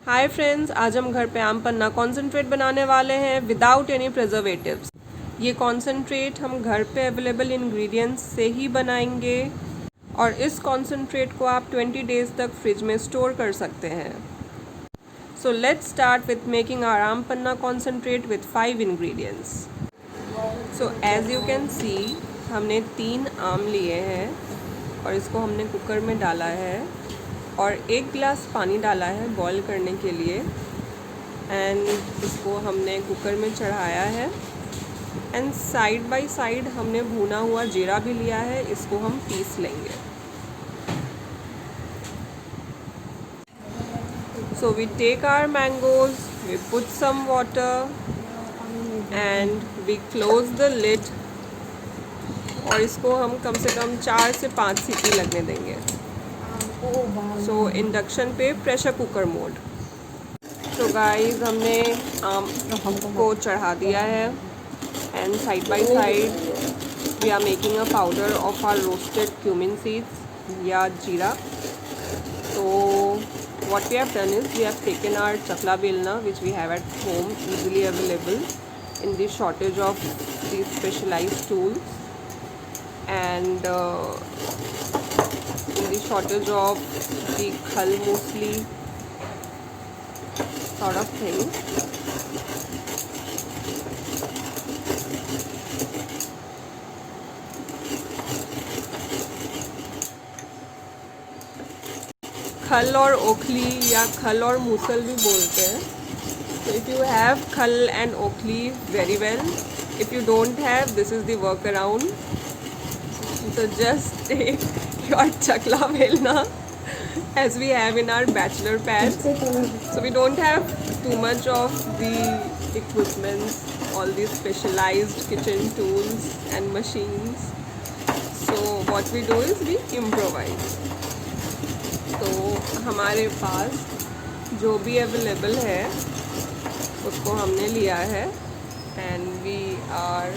Hi friends, आज हम घर पे आम पन्ना कॉन्सेंट्रेट बनाने वाले हैं विदाउट एनी प्रिजर्वेटिव्स। ये कॉन्सेंट्रेट हम घर पे अवेलेबल इंग्रेडिएंट्स से ही बनाएंगे और इस कॉन्सेंट्रेट को आप 20 डेज तक फ्रिज में स्टोर कर सकते हैं। So let's start with making our aam panna concentrate with 5 ingredients. So as you can see, हमने 3 आम लिए हैं और इसको हमने कुकर में डाला है और 1 गिलास पानी डाला है बॉईल करने के लिए। एंड इसको हमने कुकर में चढ़ाया है एंड साइड बाय साइड हमने भुना हुआ जीरा भी लिया है, इसको हम पीस लेंगे। So we take our mangoes, we put some water and we close the lid और इसको हम कम से कम 4 से 5 सीटी लगने देंगे। सो इंडक्शन पे प्रेशर कुकर मोड। तो गाइस, हमने आम को चढ़ा दिया है and side by side we are making a powder of our roasted cumin seeds या जीरा। तो what we have done is we have taken our chakla belna, which we have at home, easily available in the shortage of these specialized tools, and in the shortage of the khal mostly sort of thing. खल और ओखली या खल और मूसल भी बोलते हैं। So if you have khal and okhli, very well. If you don't have, this is the workaround. So just take your chakla belna as we have in our bachelor pads. So we don't have too much of the equipments, all these specialized kitchen tools and machines. So what we do is we improvise. तो हमारे पास जो भी available है उसको हमने लिया है and we are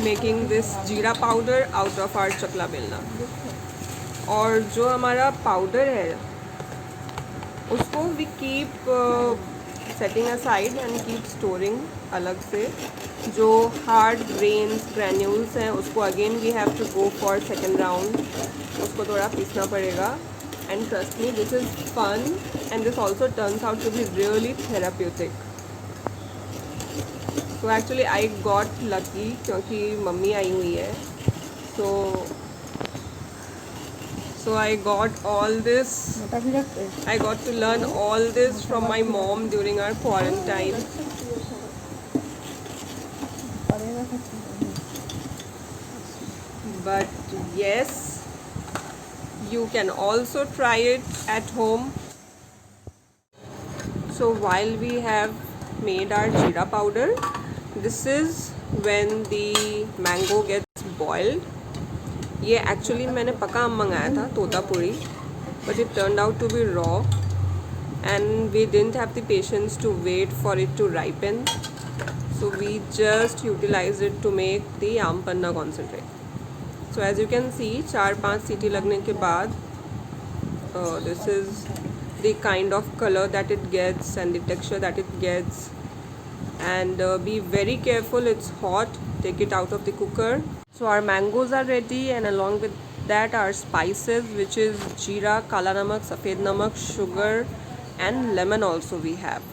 making this jeera powder out of our chakla belna. और जो हमारा पाउडर है उसको we keep setting aside and keep storing अलग से। जो हार्ड ग्रेन्स ग्रैन्यूल्स हैं उसको again we have to go for second round, उसको थोड़ा पीसना पड़ेगा। And trust me, this is fun and this also turns out to be really therapeutic. So actually I got lucky क्योंकि mummy आई हुई है। So I got all this. I got to learn all this from my mom during our quarantine. But yes, you can also try it at home. So while we have made our jeera powder, this is when the mango gets boiled. ये actually मैंने पका आम मंगाया था Totapuri, but it turned out to be raw and we didn't have the patience to wait for it to ripen, so we just utilize it to make the aam panna concentrate. So as you can see, 4-5 सीटी लगने के बाद this is the kind of colour that it gets and the texture that it gets. And be very careful, it's hot, take it out of the cooker. So our mangoes are ready and along with that our spices, which is jeera, kala namak, safed namak, sugar and lemon also we have.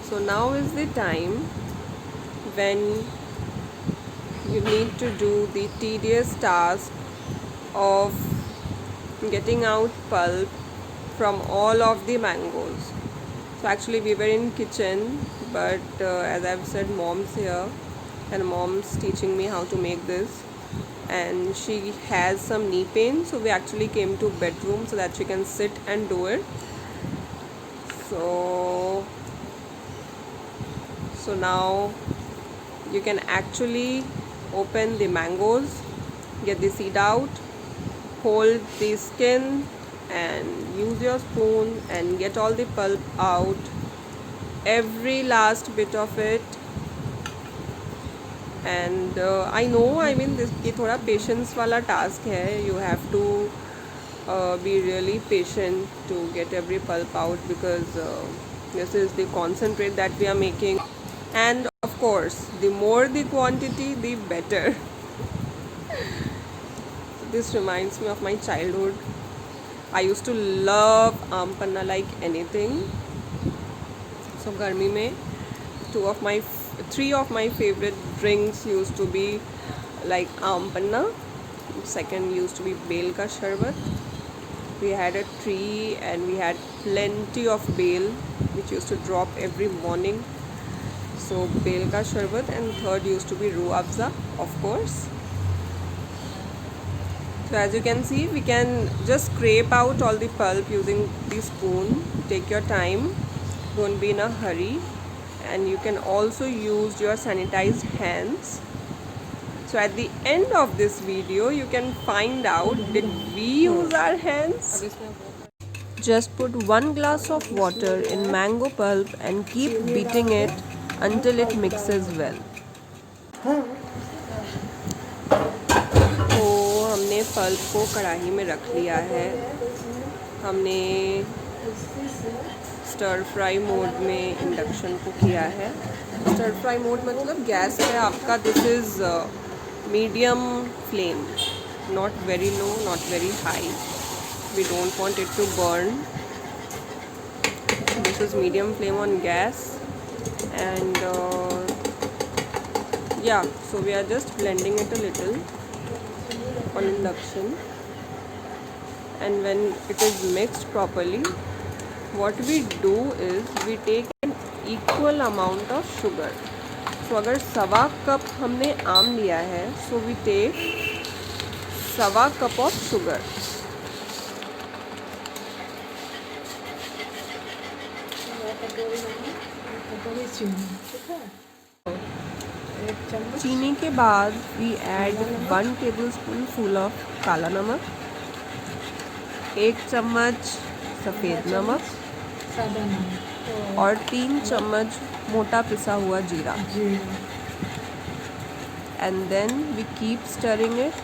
So now is the time when you need to do the tedious task of getting out pulp from all of the mangoes. So actually we were in kitchen, but as I've said, mom's here and mom's teaching me how to make this, and she has some knee pain, so we actually came to bedroom so that she can sit and do it. So now you can actually open the mangoes, get the seed out, hold the skin and use your spoon and get all the pulp out, every last bit of it. And I know, I mean, this ये थोड़ा patience वाला task है. You have to be really patient to get every pulp out, because this is the concentrate that we are making, and of course the more the quantity the better. This reminds me of my childhood. I used to love aam panna like anything. So गर्मी में three of my favorite drinks used to be like aam panna. Second used to be bel ka sharbat. We had a tree and we had plenty of bel which used to drop every morning. So bel ka sharbat, and third used to be ruh afza, of course. So as you can see, we can just scrape out all the pulp using the spoon. Take your time, don't be in a hurry, and you can also use your sanitized hands. So at the end of this video, you can find out, did we use our hands? Just put 1 glass of water in mango pulp and keep beating it until it mixes well. तो हमने pulp को कढ़ाई में रख लिया है. हमने stir fry mode में इंडक्शन को किया है. स्टर फ्राई मोड मतलब गैस पे आपका this is medium flame, not very low, not very high. We don't want it to burn. This is medium flame on gas, and yeah, so we are just blending it a little on induction, and when it is mixed properly, what we do is we take an equal amount of sugar. So अगर 1.25 cup हमने आम लिया है, so we take 1.25 cup of sugar. चीनी के बाद we add 1 tablespoon full of kala namak, 1 चम्मच सफ़ेद नमक और 3 चम्मच मोटा पिसा हुआ जीरा. And then we keep stirring it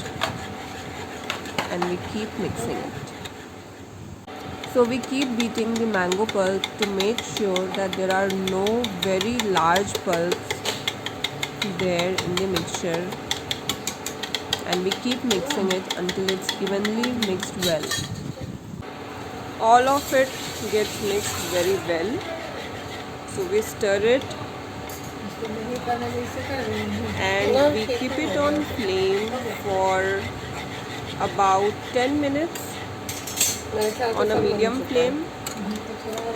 and we keep mixing it. So we keep beating the mango pulp to make sure that there are no very large pulps there in the mixture, and we keep mixing it until it's evenly mixed well. All of it gets mixed very well. So we stir it and we keep it on flame for about 10 minutes on a medium flame,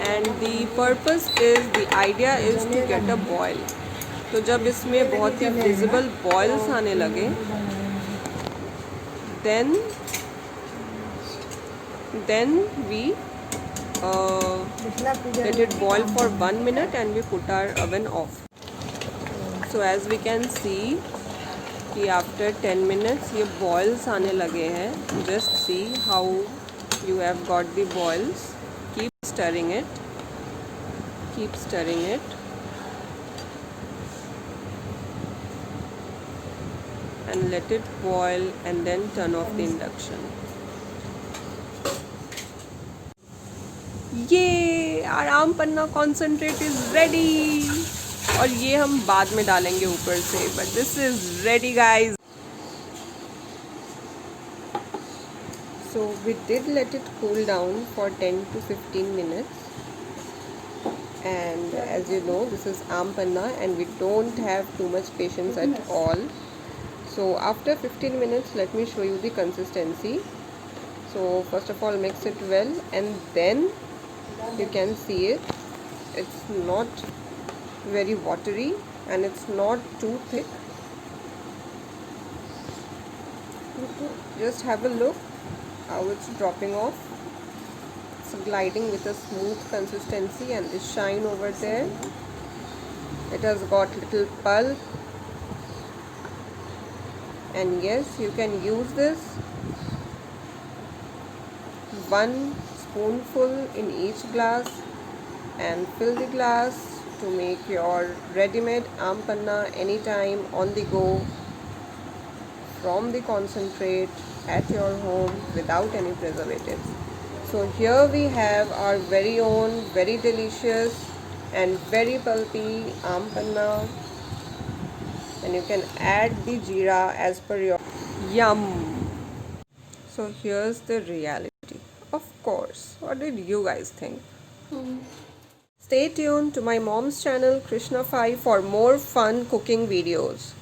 and the purpose is, the idea is to get a boil. तो जब इसमें बहुत ही visible boils आने लगे, then we let it boil for 1 minute and we put our oven off. So as we can see कि after 10 minutes ये boils आने लगे हैं. Just see how you have got the boils. Keep stirring it, keep stirring it, and let it boil, and then turn off the induction. ये आराम पन्ना concentrate is ready, और ये हम बाद में डालेंगे ऊपर से, but this is ready guys. So we did let it cool down for 10 to 15 minutes, and as you know, this is aam panna and we don't have too much patience at all. So after 15 minutes, let me show you the consistency. So first of all, mix it well, and then you can see it. It's not very watery and it's not too thick. Just have a look how it's dropping off. It's gliding with a smooth consistency, and the shine over there, it has got little pulp. And yes, you can use this 1 spoonful in each glass and fill the glass to make your ready-made aam panna anytime on the go from the concentrate. at your home without any preservatives. So here we have our very own, very delicious and very pulpy aam panna, and you can add the jeera as per your yum. So here's the reality. Of course, what did you guys think? Stay tuned to my mom's channel Krishna 5 for more fun cooking videos.